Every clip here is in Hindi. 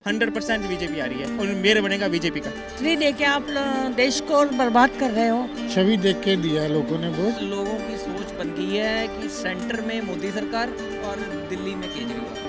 100% बीजेपी आ रही है और मेयर बनेगा बीजेपी का। फ्री देके आप देश को बर्बाद कर रहे हो। छवि देख के दिया है लोगों ने वोट। लोगों की सोच बन गई है कि सेंटर में मोदी सरकार और दिल्ली में केजरीवाल।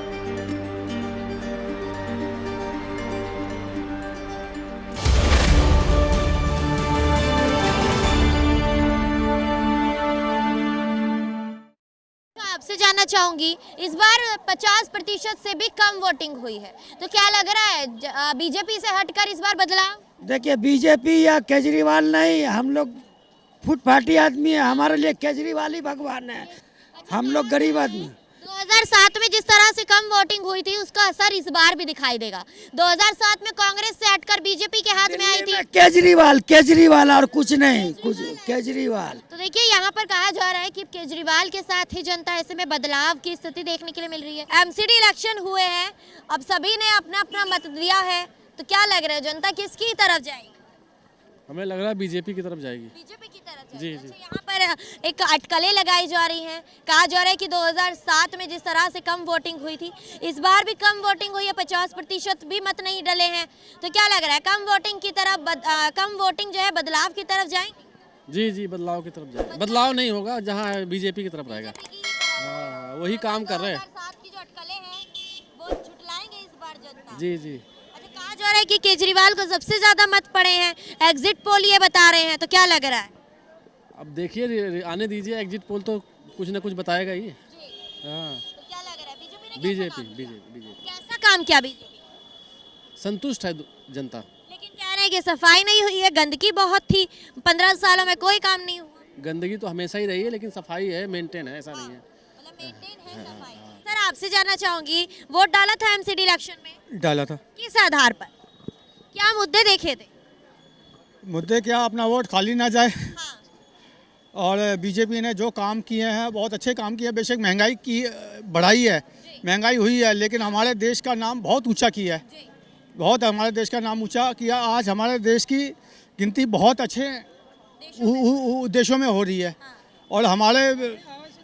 आपसे जानना चाहूंगी, इस बार 50% से भी कम वोटिंग हुई है, तो क्या लग रहा है बीजेपी से हटकर इस बार बदलाव? देखिए, बीजेपी या केजरीवाल नहीं, हम लोग फुटपाटी आदमी है, हमारे लिए केजरीवाल ही भगवान है। हम लोग गरीब आदमी। 2007 में जिस तरह से कम वोटिंग हुई थी उसका असर इस बार भी दिखाई देगा। 2007 में कांग्रेस से हटकर बीजेपी के हाथ में आई थी। केजरीवाल और कुछ नहीं, कुछ केजरीवाल। तो देखिए, यहाँ पर कहा जा रहा है कि केजरीवाल के साथ ही जनता, ऐसे में बदलाव की स्थिति देखने के लिए मिल रही है। एमसीडी इलेक्शन हुए हैं, अब सभी ने अपना अपना मत दिया है, तो क्या लग रहा है जनता किसकी तरफ जाएगी? हमें लग रहा है बीजेपी की तरफ जाएगी। बीजेपी की तरफ जी, जाएगी। जी। अच्छा, यहाँ पर एक अटकलें लगाई जा रही हैं। कहा जा रहा है कि 2007 में जिस तरह से कम वोटिंग हुई थी, इस बार भी कम वोटिंग हुई है, 50% भी मत नहीं डले हैं, तो क्या लग रहा है कम वोटिंग की तरफ कम वोटिंग जो है बदलाव की तरफ जाएंगे? जी जी, बदलाव की तरफ जाएगी। बदलाव नहीं होगा, जहाँ बीजेपी की तरफ रहेगा। हाँ, वही काम कर रहे हैं। 2007 की जो अटकलें हैं वो झुटलाएंगे इस बार जनता। जी जी। कहा जा रहा है कि केजरीवाल को सबसे ज्यादा मत पड़े हैं, एग्जिट पोल ये बता रहे हैं, तो क्या लग रहा है? अब देखिए, आने दीजिए, एग्जिट पोल तो कुछ ना कुछ बताएगा ही। हाँ, तो क्या लग रहा है बीजेपी कैसा काम किया बीजेपी? संतुष्ट है जनता। लेकिन कह रहे हैं कि सफाई नहीं हुई है, गंदगी बहुत थी, 15 सालों में कोई काम नहीं हुआ। गंदगी तो हमेशा ही रही है, लेकिन सफाई है, मेंटेन है, ऐसा नहीं है। मतलब मेंटेन है सफाई। सर, आपसे जानना चाहूंगी, वोट डाला था एमसीडी इलेक्शन में? डाला था। किस आधार पर, क्या मुद्दे देखे थे? मुद्दे क्या, अपना वोट खाली ना जाए। हाँ। और बीजेपी ने जो काम किए हैं बहुत अच्छे काम किए हैं। बेशक महंगाई की बढ़ाई है, महंगाई हुई है, लेकिन हमारे देश का नाम बहुत ऊंचा किया है। बहुत हमारे देश का नाम ऊंचा किया। आज हमारे देश की गिनती बहुत अच्छे देशों में हो रही है। और हमारे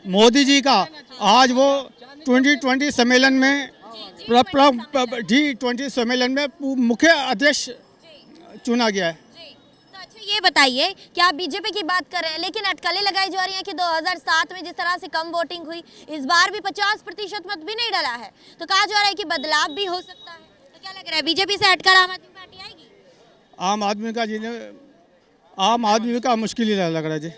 मोदी जी का आज वो 2020 सम्मेलन में G20 सम्मेलन में मुख्य अध्यक्ष चुना गया है। तो अच्छा, ये बताइए कि आप बीजेपी की बात कर रहे हैं, लेकिन अटकलें लगाई जा रही हैं कि 2007 में जिस तरह से कम वोटिंग हुई, इस बार भी 50% मत भी नहीं डला है, तो कहा जा रहा है कि बदलाव भी हो सकता है, तो क्या लग रहा है बीजेपी से हटकर आम आदमी पार्टी आएगी? आम आदमी का मुश्किल ही लग रहा है जी।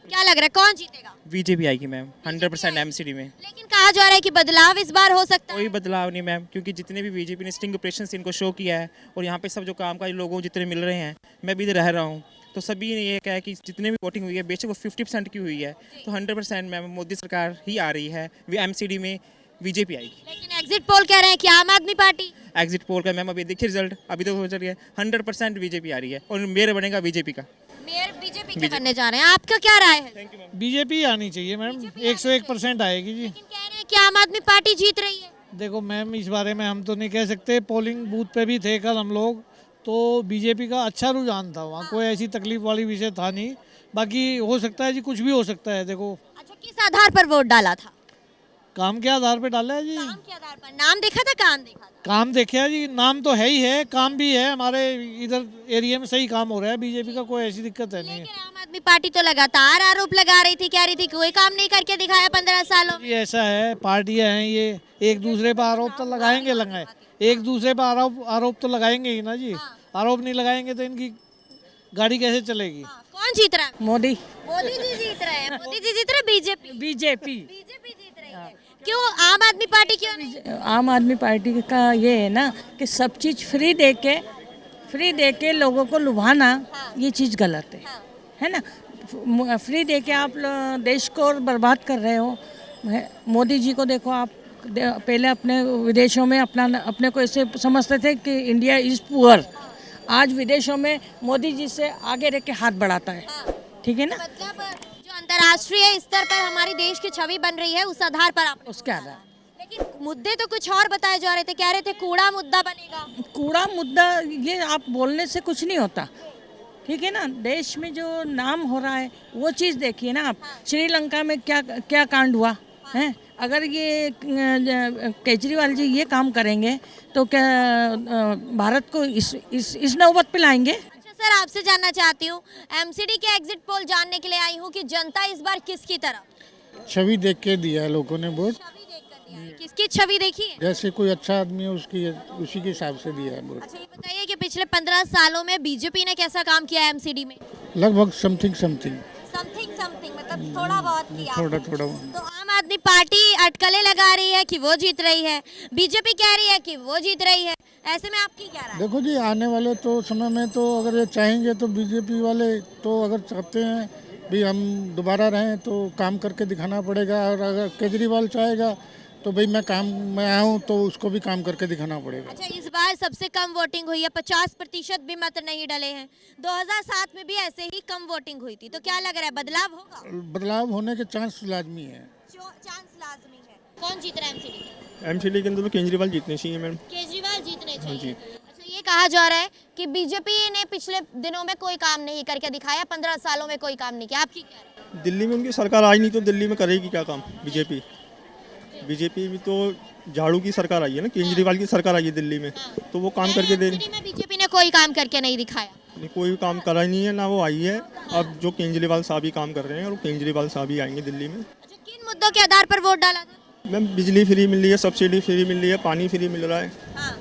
क्या लग रहा है कौन जीतेगा? बीजेपी आएगी मैम, 100% एमसीडी में। लेकिन कहा जा रहा है कि बदलाव इस बार हो सकता है। कोई बदलाव नहीं मैम, क्योंकि जितने भी बीजेपी ने स्टिंग ऑपरेशन इनको शो किया है, और यहाँ पे सब जो काम काज लोगों जितने मिल रहे हैं, मैं भी इधर रह रहा हूँ, तो सभी ने ये कहा है कि जितने भी वोटिंग हुई है, बेशक वो 50% की हुई है, तो 100% मैम मोदी सरकार ही आ रही है, एमसीडी में बीजेपी आएगी। लेकिन एग्जिट पोल कह रहे हैं कि आम आदमी पार्टी। एग्जिट पोल का मैम अभी देखिए रिजल्ट, अभी तो हो चल रही है, 100% बीजेपी आ रही है और मेयर बनेगा बीजेपी का। मेयर बीजेपी के बनने जा रहे हैं, आपका क्या राय है? बीजेपी आनी चाहिए मैम, 101% आएगी जी। लेकिन कह रहे हैं कि आम आदमी पार्टी जीत रही है। देखो मैम, इस बारे में हम तो नहीं कह सकते, पोलिंग बूथ पे भी थे कल हम लोग, तो बीजेपी का अच्छा रुझान था वहाँ। कोई ऐसी तकलीफ वाली विषय था नहीं। बाकी हो सकता है जी, कुछ भी हो सकता है। देखो, अच्छा, किस आधार पर वोट डाला था? काम के आधार पे डाला है जी। काम के आधार पर? नाम देखा था, काम देखा था? काम देखा जी, नाम तो है ही है, काम भी है। हमारे इधर एरिया में सही काम हो रहा है, बीजेपी का कोई ऐसी दिक्कत है नहीं। लेकिन आम आदमी पार्टी तो लगातार आरोप लगा रही थी, कह रही थी कोई काम नहीं करके दिखाया 15 सालों में। ये ऐसा है, पार्टियां हैं ये, एक दूसरे पर आरोप तो लगाएंगे एक दूसरे पर आरोप तो लगाएंगे ही ना जी। आरोप नहीं लगाएंगे तो इनकी गाड़ी कैसे चलेगी? कौन जीत रहा है? मोदी मोदी जी जीत रहे हैं। मोदी जी जीत रहे, बीजेपी बीजेपी जीत रही है। क्यों आम आदमी पार्टी क्यों नहीं? आम आदमी पार्टी का ये है ना कि सब चीज़ फ्री दे के लोगों को लुभाना, ये चीज़ गलत है ना। फ्री दे के आप देश को बर्बाद कर रहे हो। मोदी जी को देखो आप, पहले अपने विदेशों में अपने को ऐसे समझते थे कि इंडिया इज़ पुअर, आज विदेशों में मोदी जी से आगे रह के हाथ बढ़ाता है। ठीक है ना, मतलब जो अंतर्राष्ट्रीय स्तर पर हमारी देश की छवि बन रही है, उस आधार पर आप। उसके आधार। लेकिन मुद्दे तो कुछ और बताए जा रहे थे, कह रहे थे कूड़ा मुद्दा बनेगा। कूड़ा मुद्दा, ये आप बोलने से कुछ नहीं होता। ठीक है ना, देश में जो नाम हो रहा है वो चीज़ देखिए ना आप। श्रीलंका में क्या क्या कांड हुआ है, अगर ये केजरीवाल जी ये काम करेंगे तो क्या भारत को इस नौबत पे लाएंगे? अच्छा सर, आपसे जानना चाहती हूँ, एमसीडी के एग्जिट पोल जानने के लिए आई हूँ कि जनता इस बार किसकी तरफ? छवि देख के दिया है लोगों ने वोट। छवि देखकर दिया है। किसकी छवि देखी है? जैसे कोई अच्छा आदमी है उसकी उसी के हिसाब से दिया है वोट। अच्छा, ये बताइए कि पिछले 15 सालों में बीजेपी ने कैसा काम किया है एमसीडी में? लगभग समथिंग समथिंग मतलब थोड़ा बहुत किया। थोड़ा तो आम आदमी पार्टी अटकलें लगा रही है कि वो जीत रही है, बीजेपी कह रही है कि वो जीत रही है, ऐसे में आपकी क्या राय है? देखो जी, आने वाले तो समय में तो अगर ये चाहेंगे तो बीजेपी वाले तो अगर चाहते हैं भी हम दोबारा रहें तो काम करके दिखाना पड़ेगा, और अगर केजरीवाल चाहेगा तो भाई मैं आया हूँ तो उसको भी काम करके दिखाना पड़ेगा। अच्छा, इस बार सबसे कम वोटिंग हुई है, 50% भी मत नहीं डले हैं। 2007 में भी ऐसे ही कम वोटिंग हुई थी, तो क्या लग रहा है बदलाव होगा? बदलाव होने के चांस लाजमी है। चांस लाजमी है। कौन जीत रहा है एमसीडी? एमसीडी के अंदर तो केजरीवाल जीतने चाहिए मैम। केजरीवाल जीतने चाहिए। अच्छा, ये कहा जा रहा है कि बीजेपी ने पिछले दिनों में कोई काम नहीं करके दिखाया, 15 सालों में कोई काम नहीं किया, आपकी क्या राय है? दिल्ली में उनकी सरकार आई नहीं तो दिल्ली में करेगी क्या काम बीजेपी भी तो झाड़ू की सरकार आई है ना, केजरीवाल की सरकार आई है दिल्ली में, तो वो काम करके दे रही। बीजेपी ने कोई काम करके नहीं दिखाया, कोई काम करा ही नहीं है ना, वो आई है। अब जो केजरीवाल साहब ही काम कर रहे हैं और केजरीवाल साहब ही आएंगे दिल्ली में। अच्छा, किन मुद्दों के आधार पर वोट डाला था? मैम, बिजली फ्री मिल रही है, सब्सिडी फ्री मिल रही है, पानी फ्री मिल रहा है। हाँ,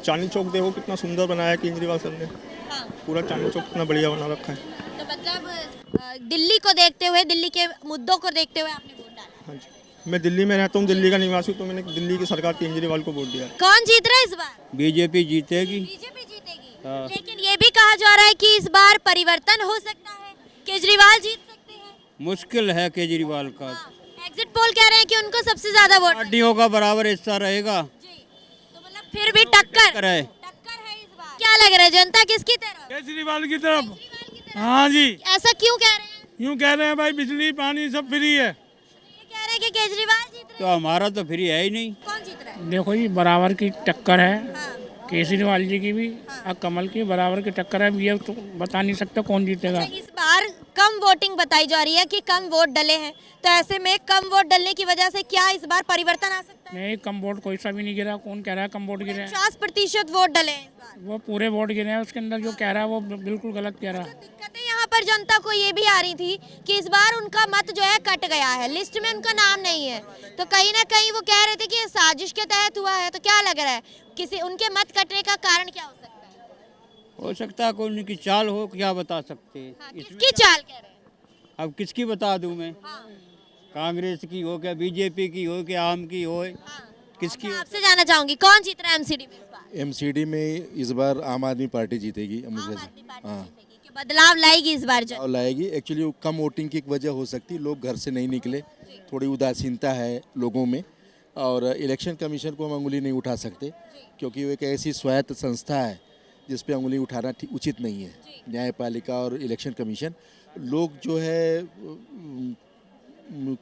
चांदनी चौक देखो कितना सुंदर बनाया है केजरीवाल सर ने। हाँ। पूरा चांदनी चौक कितना बढ़िया बना रखा है। तो मतलब दिल्ली को देखते हुए, दिल्ली के मुद्दों को देखते हुए आपने वोट डाला? हाँ जी, मैं दिल्ली में रहता हूँ, दिल्ली का निवासी, तो मैंने दिल्ली की सरकार केजरीवाल को वोट दिया। कौन जीत रहा है इस बार? बीजेपी जीतेगी। बीजेपी जीतेगी। लेकिन ये भी कहा जा रहा है कि इस बार परिवर्तन हो सकता है, केजरीवाल जीत सकते हैं। मुश्किल है केजरीवाल का। एग्जिट पोल कह रहे हैं कि उनको सबसे ज्यादा वोट पार्टियों का बराबर हिस्सा रहेगा। जी। तो मतलब फिर भी टक्कर है इस बार। क्या लग रहा है, जनता किसकी तरफ? केजरीवाल की तरफ। हाँ जी। ऐसा क्यों कह रहे हैं? यूँ कह रहे हैं भाई बिजली पानी सब फ्री है। ये कह रहे हैं कि केजरीवाल जीत रहे तो हमारा तो फ्री है ही नहीं। हैं। कौन जीत रहा है? देखो जी, बराबर की टक्कर है, हाँ। केजरीवाल जी की भी और कमल की बराबर की टक्कर है। ये तो बता नहीं सकते कौन जीतेगा। इस बार कम वोटिंग बताई जा रही है कि कम वोट डले हैं, तो ऐसे में कम वोट डलने की वजह से क्या इस बार परिवर्तन आ सकता है? नहीं, कम वोट कोई सा भी नहीं गिरा। कौन कह रहा है कम वोट गिरे हैं? 50% वोट डले हैं इस बार। वो पूरे वोट गिरे हैं। उसके अंदर जो कह रहा है वो बिल्कुल गलत कह रहा है। दिक्कतें यहाँ पर जनता को ये भी आ रही थी कि इस बार उनका मत जो है कट गया है, लिस्ट में उनका नाम नहीं है, तो कहीं ना कहीं वो कह रहे थे कि ये साजिश के तहत हुआ है। तो क्या लग रहा है, किसी उनके मत कटने का कारण क्या हो सकता है? हो सकता है कोई उनकी चाल हो, क्या बता सकते हैं। हाँ, किसकी चाल कह रहे हैं? अब किसकी बता दूं मैं? हाँ, कांग्रेस की हो, क्या बीजेपी की हो, क्या आम की हो, हाँ। किसकी? मैं आपसे जानना चाहूंगी, कौन जीत रहा है एमसीडी में इस बार? एमसीडी में इस बार आम आदमी पार्टी जीतेगी। आम मुझे आदमी पार्टी हाँ जीतेगी, कि बदलाव लाएगी इस बार और लाएगी। एक्चुअली कम वोटिंग की एक वजह हो सकती है, लोग घर से नहीं निकले, थोड़ी उदासीनता है लोगों में, और इलेक्शन कमीशन को हम अंगुली नहीं उठा सकते क्योंकि वो एक ऐसी स्वायत्त संस्था है जिस पे अंगुली उठाना उचित नहीं है। न्यायपालिका और इलेक्शन कमीशन, लोग जो है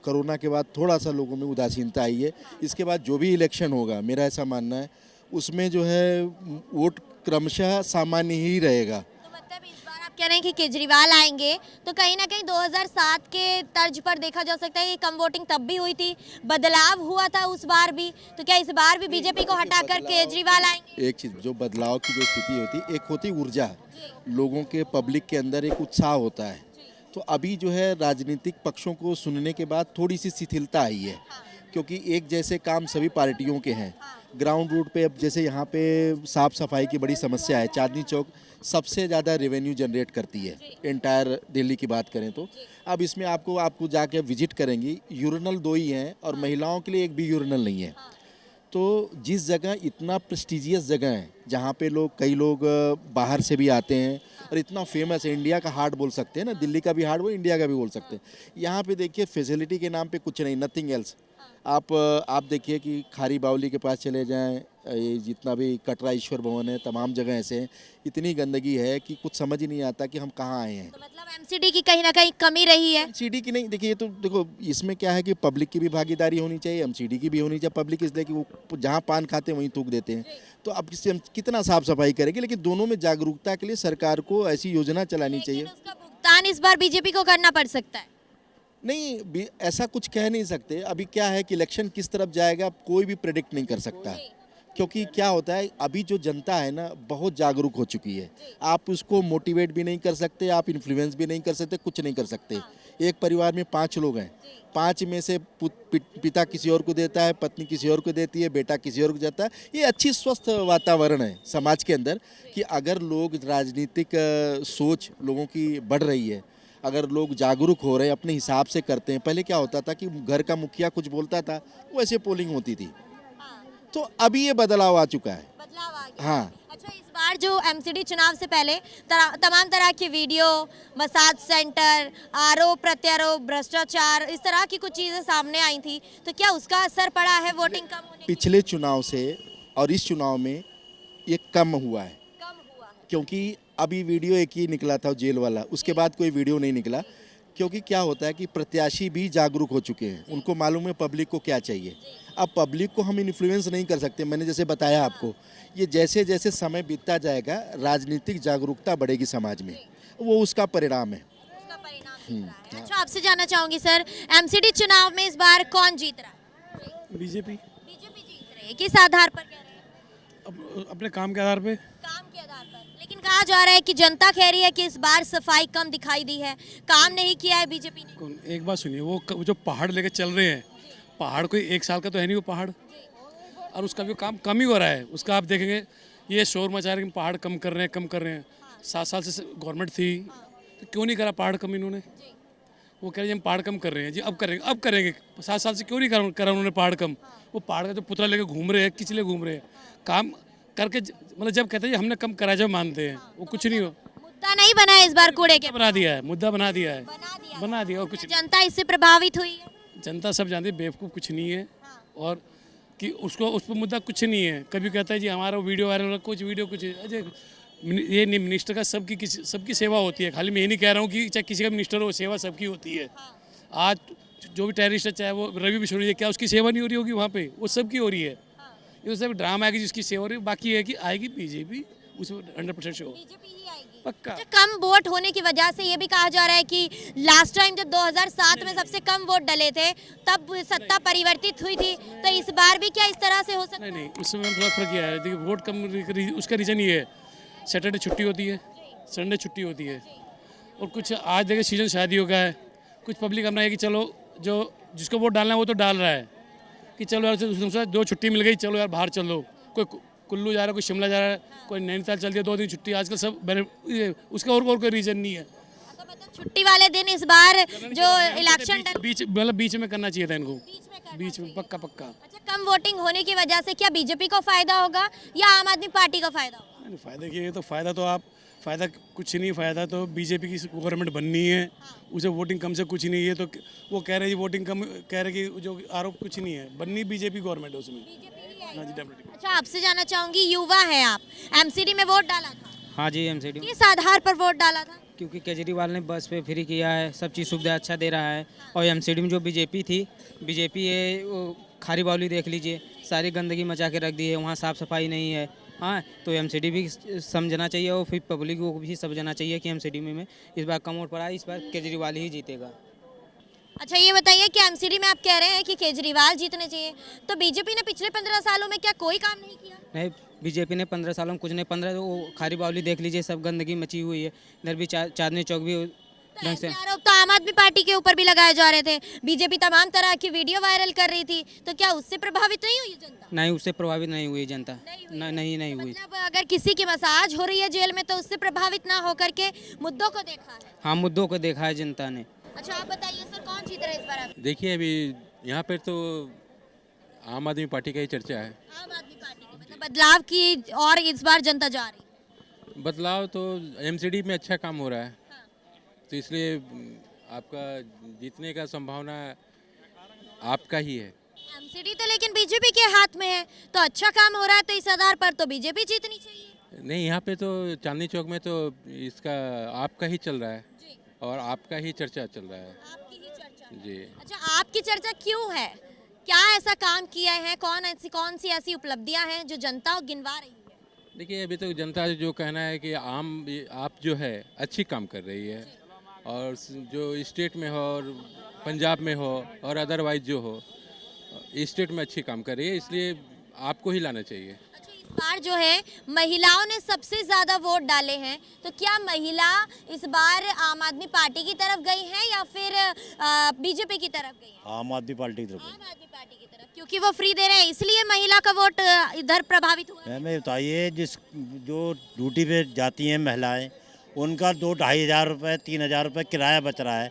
कोरोना के बाद थोड़ा सा लोगों में उदासीनता आई है। इसके बाद जो भी इलेक्शन होगा, मेरा ऐसा मानना है, उसमें जो है वोट क्रमशः सामान्य ही रहेगा। तो मतलब इस बार आप कह रहे हैं कि केजरीवाल आएंगे, तो कहीं ना कहीं 2007 के तर्ज पर देखा जा सकता है कि कम वोटिंग तब भी हुई थी, बदलाव हुआ था उस बार भी, तो क्या इस बार भी बीजेपी को हटाकर केजरीवाल आएंगे? एक चीज़, जो बदलाव की जो स्थिति होती, एक होती ऊर्जा, लोगों के पब्लिक के अंदर एक उत्साह होता है। तो अभी जो है राजनीतिक पक्षों को सुनने के बाद थोड़ी सी शिथिलता आई है, क्योंकि एक जैसे काम सभी पार्टियों के हैं। ग्राउंड रूट पे अब जैसे यहाँ पे साफ सफाई की बड़ी समस्या है। चांदनी चौक सबसे ज़्यादा रेवेन्यू जनरेट करती है एंटायर दिल्ली की बात करें तो। अब इसमें आपको जाके विजिट करेंगी, यूरिनल 2 ही हैं और महिलाओं के लिए एक भी यूरिनल नहीं है। तो जिस जगह इतना प्रेस्टिजियस जगह है, जहाँ पे कई लोग बाहर से भी आते हैं और इतना फेमस है, इंडिया का हार्ट बोल सकते हैं ना, दिल्ली का भी हार्ट वो इंडिया का भी बोल सकते हैं। यहाँ पे देखिए फैसिलिटी के नाम पे कुछ नहीं, नथिंग एल्स। आप देखिए कि खारी बावली के पास चले जाएं, ये जितना भी कटरा ईश्वर भवन है, तमाम जगह ऐसे हैं, इतनी गंदगी है कि कुछ समझ ही नहीं आता कि हम कहाँ आए हैं। तो मतलब एमसीडी की कहीं ना कहीं कमी रही है। एमसीडी की नहीं, देखिए, ये तो देखो इसमें क्या है कि पब्लिक की भी भागीदारी होनी चाहिए, एमसीडी की भी होनी चाहिए। पब्लिक इसलिए कि वो जहाँ पान खाते हैं वहीं थूक देते हैं, तो अब इससे हम कितना साफ सफाई करेंगे। लेकिन दोनों में जागरूकता के लिए सरकार को ऐसी योजना चलानी चाहिए। उसका भुगतान इस बार बीजेपी को करना पड़ सकता है। नहीं ऐसा कुछ कह नहीं सकते। अभी क्या है कि इलेक्शन किस तरफ जाएगा कोई भी प्रेडिक्ट नहीं कर सकता, क्योंकि क्या होता है अभी जो जनता है ना बहुत जागरूक हो चुकी है। आप उसको मोटिवेट भी नहीं कर सकते, आप इन्फ्लुएंस भी नहीं कर सकते, कुछ नहीं कर सकते। एक परिवार में 5 लोग हैं, 5 में से पिता किसी और को देता है, पत्नी किसी और को देती है, बेटा किसी और को जाता है। ये अच्छी स्वस्थ वातावरण है समाज के अंदर कि अगर लोग राजनीतिक सोच लोगों की बढ़ रही है, अगर लोग जागरूक हो रहे हैं, अपने हिसाब से करते हैं। पहले क्या होता था कि घर का मुखिया कुछ बोलता था, वैसे पोलिंग होती थी, तो अभी ये बदलाव आ चुका है। बदलाव आ गया। हाँ, अच्छा, इस बार जो एमसीडी चुनाव से पहले तमाम तरह की वीडियो, मसाज सेंटर, आरोप प्रत्यारोप, भ्रष्टाचार, इस तरह की कुछ चीजें सामने आई थी, तो क्या उसका असर पड़ा है वोटिंग कम होने? पिछले चुनाव से और इस चुनाव में ये कम हुआ है, क्योंकि अभी वीडियो एक ही निकला था जेल वाला, उसके बाद कोई वीडियो नहीं निकला। क्योंकि क्या होता है कि प्रत्याशी भी जागरूक हो चुके हैं, उनको मालूम है पब्लिक को क्या चाहिए। अब पब्लिक को हम इन्फ्लुएंस नहीं कर सकते, मैंने जैसे बताया आपको, ये जैसे जैसे समय बीतता जाएगा राजनीतिक जागरूकता बढ़ेगी समाज में, वो उसका परिणाम है। उसका परिणाम दिख रहा है। अच्छा, आपसे जानना चाहूंगी सर, एमसीडी चुनाव में इस बार कौन जीत रहा है? बीजेपी बीजेपी जीत रही है। किस आधार पर कह रहे हैं? अपने काम के आधार पे। काम के आधार पर। लेकिन कहा जा रहा है कि जनता कह रही है कि इस बार सफाई कम दिखाई दी है, काम नहीं किया है बीजेपी ने। एक बात सुनिए, वो जो पहाड़ लेके चल रहे हैं, पहाड़ कोई 1 साल का तो है नहीं वो पहाड़, और उसका भी काम कम ही हो रहा है। उसका आप देखेंगे ये शोर मचा रहे हैं कि पहाड़ कम कर रहे हैं, कम कर रहे हैं। 7 साल से गवर्नमेंट थी तो क्यों नहीं करा पहाड़ कम इन्होंने? वो कह रहे हैं हम पहाड़ कम कर रहे हैं जी, अब करेंगे, अब करेंगे। 7 साल से क्यों नहीं करा उन्होंने पहाड़ कम? वो पहाड़ का जो पुतला लेके घूम रहे हैं, किस लिए घूम रहे हैं? काम करके मतलब जब कहते हैं हमने कम करा, जब मानते हैं, वो कुछ नहीं हो। मुद्दा नहीं बना है इस बार कूड़े के। बना दिया है, मुद्दा बना दिया है, बना दिया और कुछ। जनता इससे प्रभावित हुई है। जनता सब जानती है बेवकूफ़ कुछ नहीं है, और कि उसको उस पर मुद्दा कुछ नहीं है। कभी कहता है जी हमारा वीडियो वायरल हो, कुछ वीडियो कुछ, अजय ये नहीं, मिनिस्टर का सबकी सेवा होती है। खाली मैं ये नहीं कह रहा हूँ कि चाहे किसी का मिनिस्टर हो, सेवा सबकी होती है। आज जो भी टेररिस्ट है, चाहे वो रवि बिश्नोई है, क्या उसकी सेवा नहीं हो रही होगी वहाँ पे? वो सबकी हो रही है। ये सब ड्रामा आएगी जिसकी सेवा हो रही है, बाकी है कि आएगी बीजेपी, उसमें 100% शो पक्का। कम वोट होने की वजह से ये भी कहा जा रहा है कि लास्ट टाइम जब 2007 में सबसे कम वोट डले थे तब सत्ता परिवर्तित हुई थी, तो इस बार भी क्या इस तरह से हो सकता है? नहीं, उसमें थोड़ा फर्क किया है। देखिए वोट कम, उसका रीज़न ये है, सैटरडे छुट्टी होती है, संडे छुट्टी होती है, और कुछ आज देखिए सीजन शादियों का है, कुछ पब्लिक अपना है कि चलो जो जिसको वोट डालना है वो तो डाल रहा है कि चलो यार 2 छुट्टी मिल गई, चलो यार बाहर चलो। कोई कुल्लू जा रहा है, कोई शिमला जा रहा है, कोई नैनीताल चल दिया, 2 दिन छुट्टी। आजकल सब उसका और कोई रीज़न नहीं है। तो मतलब छुट्टी वाले दिन इस बार जो इलेक्शन बीच में करना चाहिए था इनको, बीच में पक्का। अच्छा, कम वोटिंग होने की वजह से क्या बीजेपी को फायदा होगा या आम आदमी पार्टी को फायदा होगा? फायदा की तो फ़ायदा कुछ नहीं, फ़ायदा तो बीजेपी की गवर्नमेंट बननी है, उसे वोटिंग कम से कुछ नहीं है। तो वो कह रहे हैं वोटिंग कम, कह रहे कि जो आरोप कुछ नहीं है, बननी बीजेपी गवर्नमेंट है उसमें। हाँ जी, डेफिनेटली। अच्छा, आपसे जानना चाहूंगी, युवा हैं आप, एमसीडी में वोट डाला था? हाँ जी, एमसीडी। किस आधार पर वोट डाला था? क्योंकि केजरीवाल ने बस पे फ्री किया है, सब चीज़ सुविधा अच्छा दे रहा है। और एमसीडी में जो बीजेपी थी, बीजेपी ये खारी बावली देख लीजिए, सारी गंदगी मचा के रख दी है, वहाँ साफ़ सफाई नहीं है। हाँ, तो एमसीडी भी समझना चाहिए और फिर पब्लिक को भी समझना चाहिए कि एमसीडी में इस बार कम वोट पड़ा है, इस बार केजरीवाल ही जीतेगा। अच्छा, ये बताइए कि एमसीडी में आप कह रहे हैं कि केजरीवाल जीतने चाहिए, तो बीजेपी ने पिछले 15 सालों में क्या कोई काम नहीं किया? नहीं, बीजेपी ने 15 सालों में कुछ नहीं, 15 वो खारी बावली देख लीजिए, सब गंदगी मची हुई है। इधर भी चांदनी चौक भी ढंग से। आरोप तो आम आदमी पार्टी के ऊपर भी लगाए जा रहे थे, बीजेपी तमाम तरह की वीडियो वायरल कर रही थी, तो क्या उससे प्रभावित नहीं हुई जनता? नहीं, उससे प्रभावित नहीं हुई जनता, नहीं हुई। मतलब अगर किसी की मसाज हो रही है जेल में तो उससे प्रभावित ना होकर के मुद्दों को देखा है। हाँ, मुद्दों को देखा है जनता ने। अच्छा, आप बताइए सर, कौन जीत रहा है इस बार? देखिए अभी यहाँ पर तो आम आदमी पार्टी का ही चर्चा है। आम आदमी पार्टी की, मतलब बदलाव की और इस बार जनता जा रही? बदलाव तो एमसीडी में अच्छा काम हो रहा है, तो इसलिए आपका जीतने का संभावना आपका ही है। एमसीडी तो लेकिन बीजेपी के हाथ में है, तो अच्छा काम हो रहा है, तो इस आधार पर तो बीजेपी जीतनी चाहिए। नहीं, यहाँ पे तो चांदनी चौक में तो इसका आपका ही चल रहा है और आपका ही चर्चा चल रहा है। आपकी ही चर्चा जी। अच्छा, आपकी चर्चा क्यों है? क्या ऐसा काम किया है, कौन सी ऐसी उपलब्धियां हैं जो जनता गिनवा रही है? देखिए अभी तो जनता जो कहना है कि आप जो है अच्छी काम कर रही है, और जो स्टेट में हो और पंजाब में हो और अदरवाइज जो हो, स्टेट में अच्छी काम कर रही है, इसलिए आपको ही लाना चाहिए। अच्छा, इस बार जो है महिलाओं ने सबसे ज्यादा वोट डाले हैं, तो क्या महिला इस बार आम आदमी पार्टी की तरफ गई है या फिर बीजेपी की तरफ गई है? आम आदमी पार्टी की तरफ। आम आदमी पार्टी की तरफ, क्योंकि वो फ्री दे रहे हैं इसलिए महिला का वोट इधर प्रभावित हुआ है। हमें बताइए, जो ड्यूटी पे जाती हैं महिलाएं, उनका 2-2,500 रुपये 3,000 रुपये किराया बच रहा है,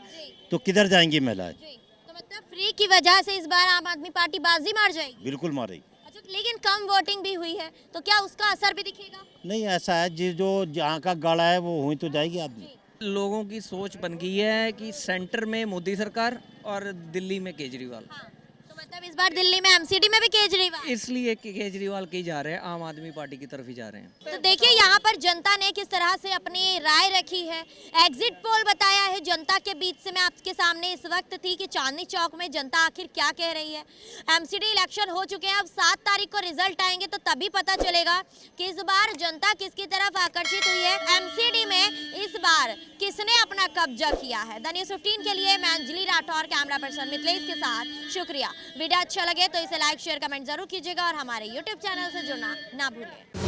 तो किधर जाएंगी महिलाएं? तो मतलब फ्री की वजह से इस बार आम आदमी पार्टी बाजी मार जाएगी। बिल्कुल मारेगी। अच्छा, लेकिन कम वोटिंग भी हुई है, तो क्या उसका असर भी दिखेगा? नहीं, ऐसा है जो जहाँ का गाड़ा है वो हुई तो जाएगी आदमी। लोगों की सोच बन गई है कि सेंटर में मोदी सरकार और दिल्ली में केजरीवाल। हाँ, तो मतलब इस बार दिल्ली में एमसीडी में भी केजरीवाल, इसलिए कि केजरीवाल के ही जा रहे हैं, आम आदमी पार्टी की तरफ ही जा रहे हैं। तो देखिए यहाँ पर जनता ने किस तरह से अपनी राय रखी है। एग्जिट पोल बताया है जनता के बीच से। मैं आपके सामने इस वक्त थी कि चांदनी चौक में जनता आखिर क्या कह रही है। एमसीडी इलेक्शन हो चुके हैं, अब 7 तारीख को रिजल्ट आएंगे तो तभी पता चलेगा कि इस बार जनता किसकी तरफ आकर्षित हुई है। एमसीडी में इस बार किसने अपना कब्जा किया है। द न्यूज़ 15 के लिए मैं अंजलि राठौर, कैमरा पर्सन मिथिलेश के साथ। शुक्रिया। वीडियो अच्छा लगे तो इसे लाइक शेयर कमेंट जरूर कीजिएगा और हमारे यूट्यूब चैनल से जुड़ना ना भूलें।